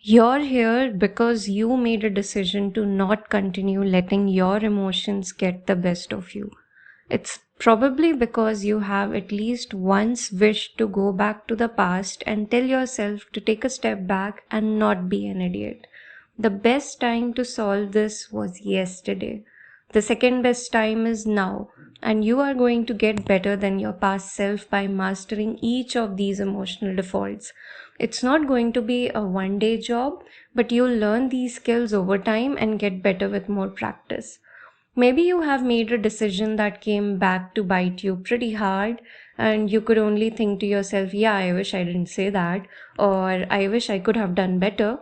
You're here because you made a decision to not continue letting your emotions get the best of you. It's probably because you have at least once wished to go back to the past and tell yourself to take a step back and not be an idiot. The best time to solve this was yesterday. The second best time is now, and you are going to get better than your past self by mastering each of these emotional defaults. It's not going to be a one day job, but you'll learn these skills over time and get better with more practice. Maybe you have made a decision that came back to bite you pretty hard, and you could only think to yourself, yeah, I wish I didn't say that, or I wish I could have done better.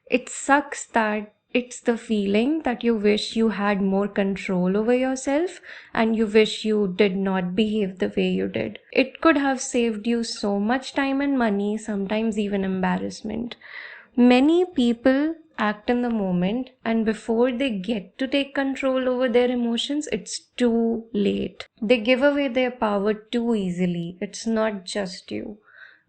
It sucks that it's the feeling that you wish you had more control over yourself and you wish you did not behave the way you did. It could have saved you so much time and money, sometimes even embarrassment. Many people act in the moment, and before they get to take control over their emotions, it's too late. They give away their power too easily. It's not just you.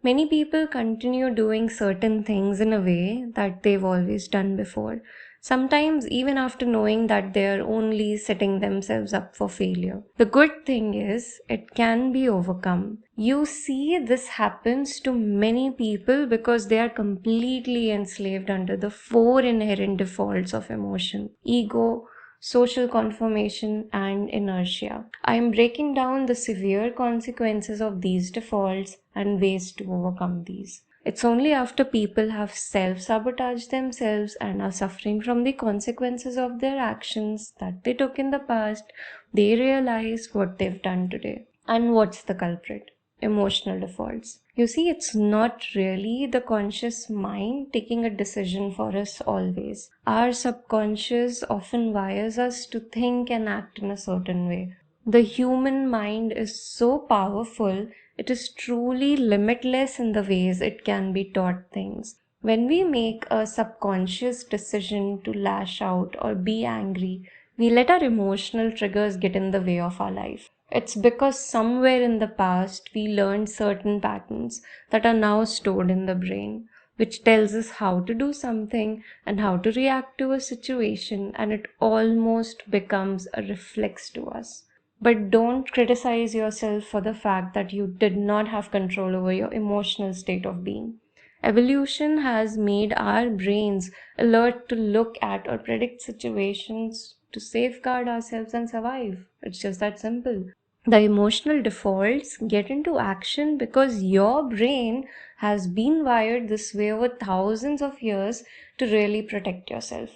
Many people continue doing certain things in a way that they've always done before, sometimes even after knowing that they're only setting themselves up for failure. The good thing is, it can be overcome. You see, this happens to many people because they are completely enslaved under the four inherent defaults of emotion: ego, social conformation, and inertia. I am breaking down the severe consequences of these defaults and ways to overcome these. It's only after people have self-sabotaged themselves and are suffering from the consequences of their actions that they took in the past, they realize what they've done today. And what's the culprit? Emotional defaults. You see, it's not really the conscious mind taking a decision for us always. Our subconscious often wires us to think and act in a certain way. The human mind is so powerful, it is truly limitless in the ways it can be taught things. When we make a subconscious decision to lash out or be angry, we let our emotional triggers get in the way of our life. It's because somewhere in the past we learned certain patterns that are now stored in the brain, which tells us how to do something and how to react to a situation, and it almost becomes a reflex to us. But don't criticize yourself for the fact that you did not have control over your emotional state of being. Evolution has made our brains alert to look at or predict situations to safeguard ourselves and survive. It's just that simple. The emotional defaults get into action because your brain has been wired this way over thousands of years to really protect yourself.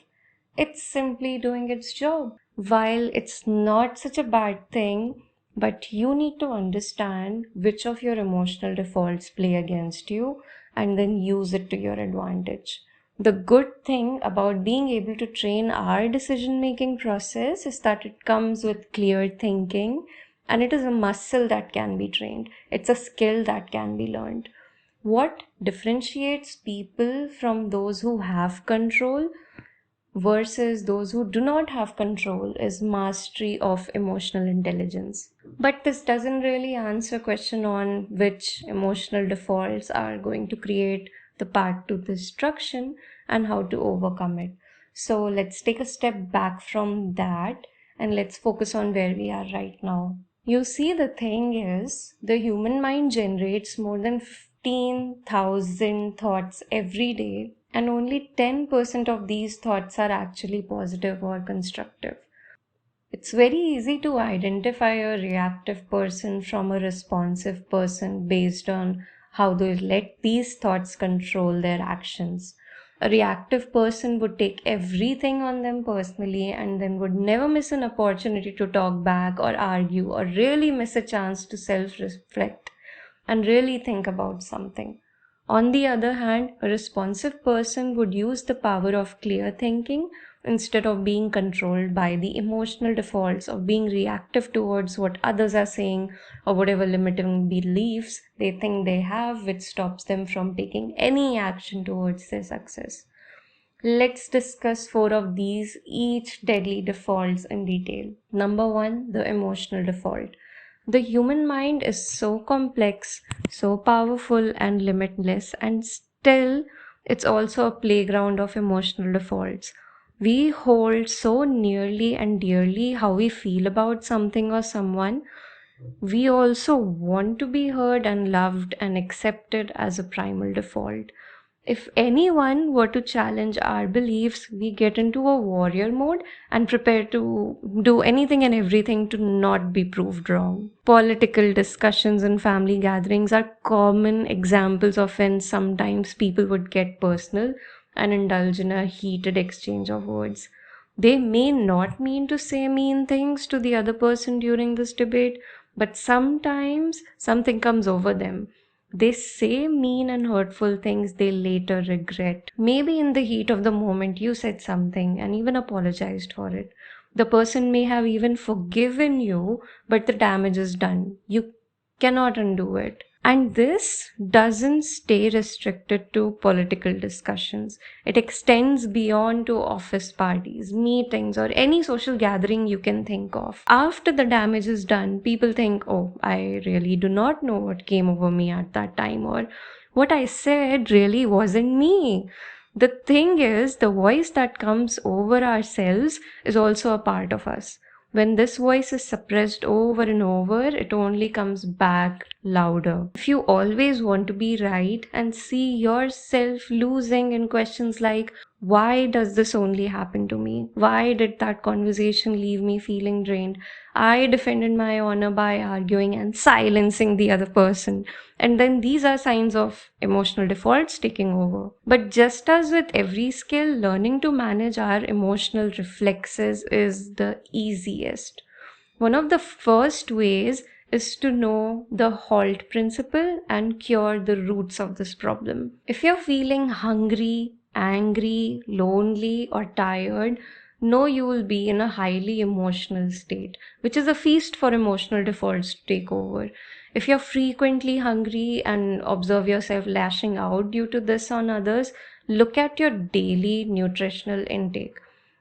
It's simply doing its job. While it's not such a bad thing, but you need to understand which of your emotional defaults play against you and then use it to your advantage. The good thing about being able to train our decision making process is that it comes with clear thinking, and it is a muscle that can be trained. It's a skill that can be learned. What differentiates people from those who have control versus those who do not have control is mastery of emotional intelligence. But this doesn't really answer question on which emotional defaults are going to create the path to destruction and how to overcome it. So let's take a step back from that and let's focus on where we are right now. You see, the thing is, the human mind generates more than 15,000 thoughts every day, and only 10% of these thoughts are actually positive or constructive. It's very easy to identify a reactive person from a responsive person based on how they let these thoughts control their actions. A reactive person would take everything on them personally and then would never miss an opportunity to talk back or argue or really miss a chance to self reflect and really think about something. On the other hand, a responsive person would use the power of clear thinking instead of being controlled by the emotional defaults of being reactive towards what others are saying or whatever limiting beliefs they think they have, which stops them from taking any action towards their success. Let's discuss four of these, each deadly defaults in detail. Number one, the emotional default. The human mind is so complex, so powerful and limitless, and still It's also a playground of emotional defaults. We hold so nearly and dearly how we feel about something or someone. We also want to be heard and loved and accepted as a primal default. If anyone were to challenge our beliefs, we get into a warrior mode and prepare to do anything and everything to not be proved wrong. Political discussions and family gatherings are common examples of when sometimes people would get personal and indulge in a heated exchange of words. They may not mean to say mean things to the other person during this debate, but sometimes something comes over them. They say mean and hurtful things they later regret. Maybe in the heat of the moment you said something and even apologized for it. The person may have even forgiven you, but the damage is done. You cannot undo it. And this doesn't stay restricted to political discussions. It extends beyond to office parties, meetings, or any social gathering you can think of. After the damage is done, people think, oh, I really do not know what came over me at that time, or what I said really wasn't me. The thing is, the voice that comes over ourselves is also a part of us. When this voice is suppressed over and over, it only comes back louder. If you always want to be right and see yourself losing in questions like, why does this only happen to me? Why did that conversation leave me feeling drained? I defended my honor by arguing and silencing the other person. And then these are signs of emotional defaults taking over. But just as with every skill, learning to manage our emotional reflexes is the easiest. One of the first ways is to know the halt principle and cure the roots of this problem. If you're feeling hungry, angry, lonely, or tired, know you will be in a highly emotional state, which is a feast for emotional defaults to take over. If you're frequently hungry and observe yourself lashing out due to this on others, look at your daily nutritional intake.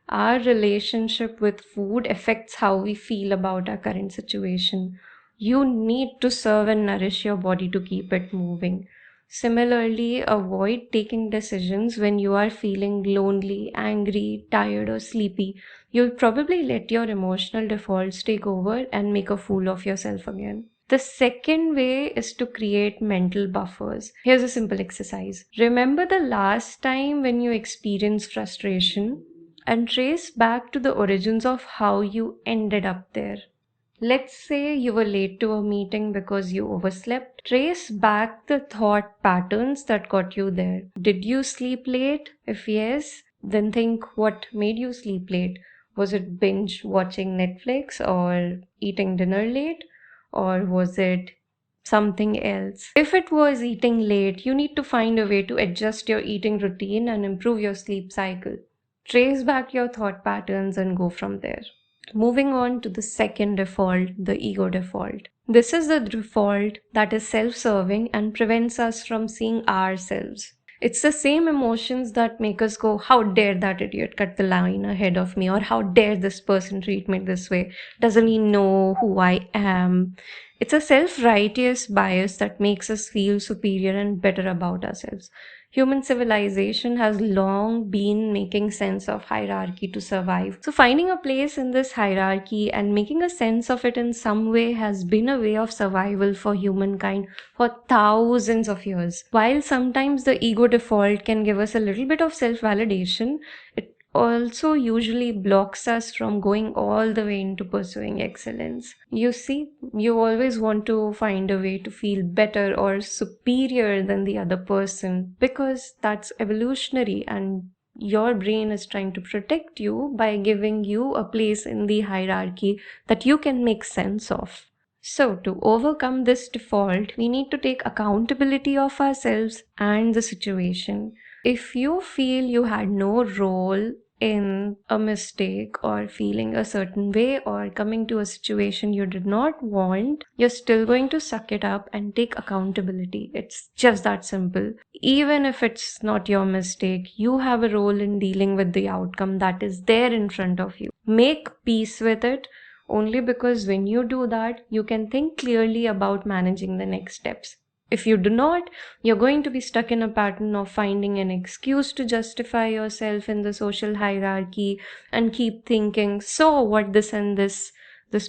Our relationship with food affects how we feel about our current situation. You need to serve and nourish your body to keep it moving. Similarly, avoid taking decisions when you are feeling lonely, angry, tired, or sleepy. You'll probably let your emotional defaults take over and make a fool of yourself again. The second way is to create mental buffers. Here's a simple exercise. Remember the last time when you experienced frustration and trace back to the origins of how you ended up there. Let's say you were late to a meeting because you overslept. Trace back the thought patterns that got you there. Did you sleep late? If yes, then think what made you sleep late. Was it binge watching Netflix or eating dinner late? Or was it something else? If it was eating late, you need to find a way to adjust your eating routine and improve your sleep cycle. Trace back your thought patterns and go from there. Moving on to the second default, the ego default. This is the default that is self-serving and prevents us from seeing ourselves. It's the same emotions that make us go, how dare that idiot cut the line ahead of me? Or how dare this person treat me this way? Doesn't he know who I am? It's a self-righteous bias that makes us feel superior and better about ourselves. Human civilization has long been making sense of hierarchy to survive. So finding a place in this hierarchy and making a sense of it in some way has been a way of survival for humankind for thousands of years. While sometimes the ego default can give us a little bit of self-validation, it also usually blocks us from going all the way into pursuing excellence. You see, you always want to find a way to feel better or superior than the other person because that's evolutionary and your brain is trying to protect you by giving you a place in the hierarchy that you can make sense of. So, to overcome this default, we need to take accountability of ourselves and the situation. If you feel you had no role in a mistake or feeling a certain way or coming to a situation you did not want, you're still going to suck it up and take accountability. It's just that simple. Even if it's not your mistake, you have a role in dealing with the outcome that is there in front of you. Make peace with it. Only because when you do that, you can think clearly about managing the next steps. If you do not, you're going to be stuck in a pattern of finding an excuse to justify yourself in the social hierarchy and keep thinking, so what this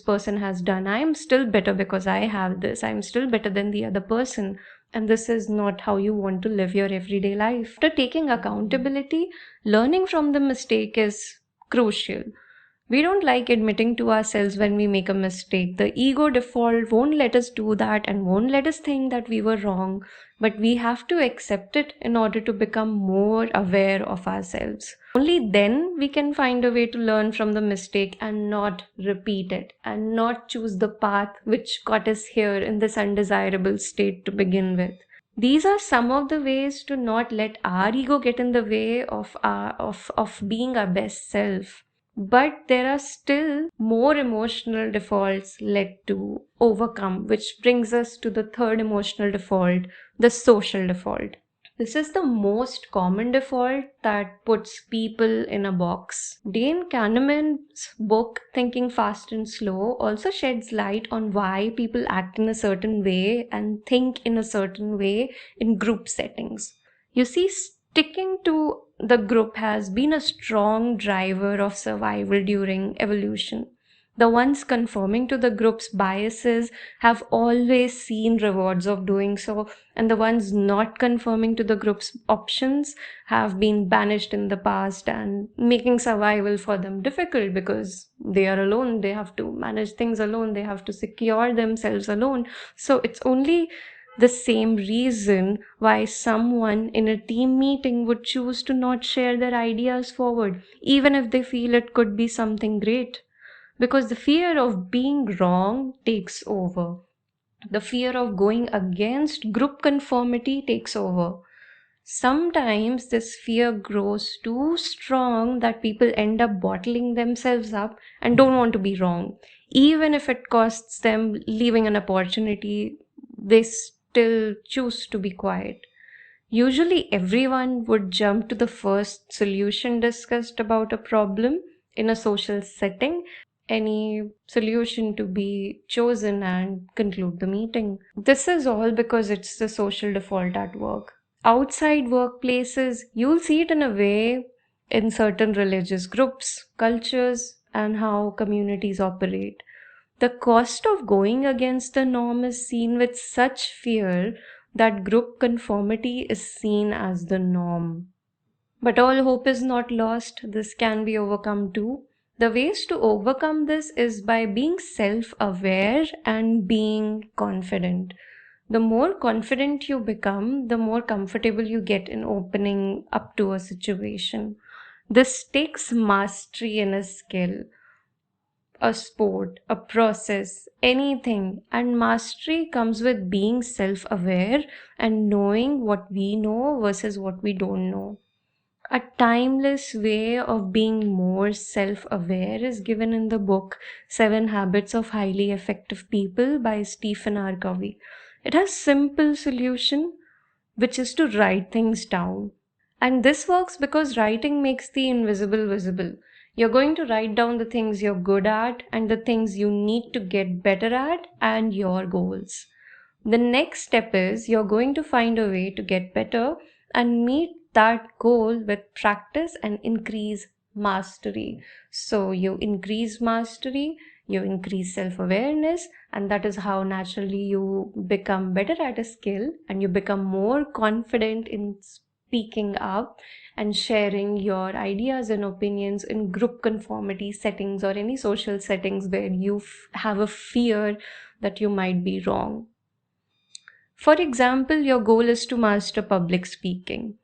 person has done. I am still better because I have this. I'm still better than the other person. And this is not how you want to live your everyday life. After taking accountability, learning from the mistake is crucial. We don't like admitting to ourselves when we make a mistake. The ego default won't let us do that and won't let us think that we were wrong, but we have to accept it in order to become more aware of ourselves. Only then we can find a way to learn from the mistake and not repeat it and not choose the path which got us here in this undesirable state to begin with. These are some of the ways to not let our ego get in the way of being our best self. But there are still more emotional defaults led to overcome, which brings us to the third emotional default, the social default. This is the most common default that puts people in a box. Dane Kahneman's book, Thinking Fast and Slow, also sheds light on why people act in a certain way and think in a certain way in group settings. You see, sticking to the group has been a strong driver of survival during evolution. The ones conforming to the group's biases have always seen rewards of doing so, and the ones not conforming to the group's options have been banished in the past and making survival for them difficult because they are alone, they have to manage things alone, they have to secure themselves alone. So it's only the same reason why someone in a team meeting would choose to not share their ideas forward, even if they feel it could be something great. Because the fear of being wrong takes over. The fear of going against group conformity takes over. Sometimes this fear grows too strong that people end up bottling themselves up and don't want to be wrong. Even if it costs them leaving an opportunity, they still choose to be quiet. Usually, everyone would jump to the first solution discussed about a problem in a social setting, any solution to be chosen and conclude the meeting. This is all because it's the social default at work. Outside workplaces, you'll see it in a way in certain religious groups, cultures, and how communities operate. The cost of going against the norm is seen with such fear that group conformity is seen as the norm. But all hope is not lost. This can be overcome too. The ways to overcome this is by being self-aware and being confident. The more confident you become, the more comfortable you get in opening up to a situation. This takes mastery in a skill, a sport, a process, anything. And mastery comes with being self aware and knowing what we know versus what we don't know. A timeless way of being more self aware is given in the book Seven Habits of Highly Effective People by Stephen R. Covey. It has simple solution, which is to write things down. And this works because writing makes the invisible visible. You're going to write down the things you're good at and the things you need to get better at and your goals. The next step is you're going to find a way to get better and meet that goal with practice and increase mastery. So you increase mastery, you increase self-awareness, and that is how naturally you become better at a skill and you become more confident in speaking up and sharing your ideas and opinions in group conformity settings or any social settings where you have a fear that you might be wrong. For example, your goal is to master public speaking.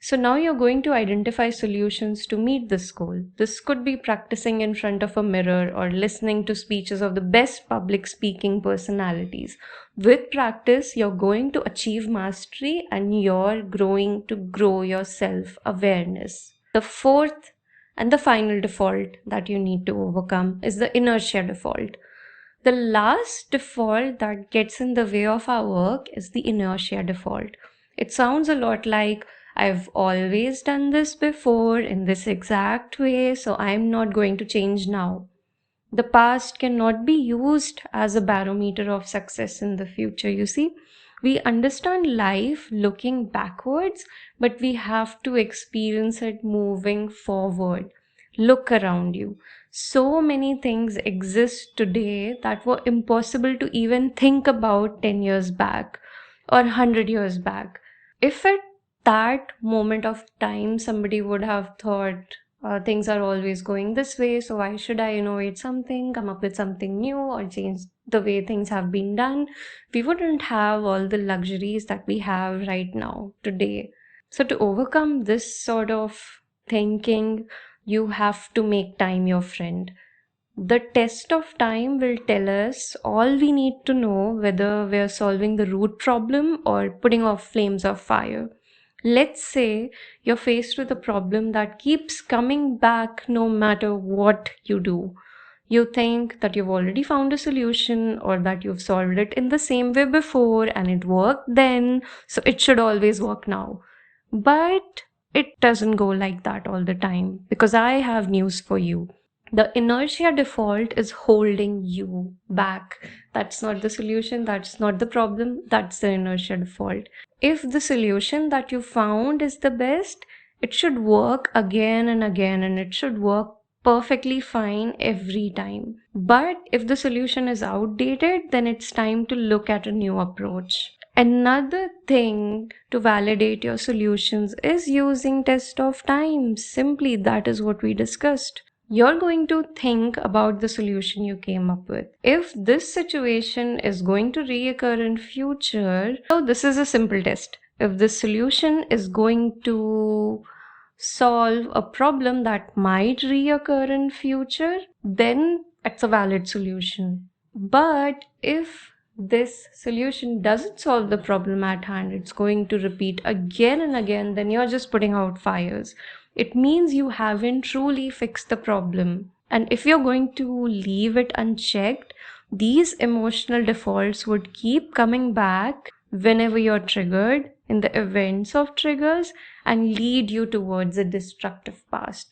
So now you're going to identify solutions to meet this goal. This could be practicing in front of a mirror or listening to speeches of the best public speaking personalities. With practice, you're going to achieve mastery and you're growing to grow your self-awareness. The fourth and the final default that you need to overcome is the inertia default. The last default that gets in the way of our work is the inertia default. It sounds a lot like I've always done this before in this exact way, so I'm not going to change now. The past cannot be used as a barometer of success in the future, you see. We understand life looking backwards, but we have to experience it moving forward. Look around you. So many things exist today that were impossible to even think about 10 years back or 100 years back. If at that moment of time somebody would have thought things are always going this way, so why should I innovate something, come up with something new, or change the way things have been done, we wouldn't have all the luxuries that we have right now today. So, to overcome this sort of thinking, you have to make time your friend. The test of time will tell us all we need to know whether we're solving the root problem or putting off flames of fire. Let's say you're faced with a problem that keeps coming back no matter what you do. You think that you've already found a solution or that you've solved it in the same way before and it worked then, so it should always work now. But it doesn't go like that all the time, because I have news for you. The inertia default is holding you back. That's not the solution, that's not the problem, that's the inertia default. If the solution that you found is the best, it should work again and again, and it should work perfectly fine every time. But if the solution is outdated, then it's time to look at a new approach. Another thing to validate your solutions is using test of time. Simply, that is what we discussed. You're going to think about the solution you came up with. If this situation is going to reoccur in future, so this is a simple test. If this solution is going to solve a problem that might reoccur in future, then it's a valid solution. But if this solution doesn't solve the problem at hand, it's going to repeat again and again, then you're just putting out fires. It means you haven't truly fixed the problem. And if you're going to leave it unchecked, these emotional defaults would keep coming back whenever you're triggered in the events of triggers and lead you towards a destructive past.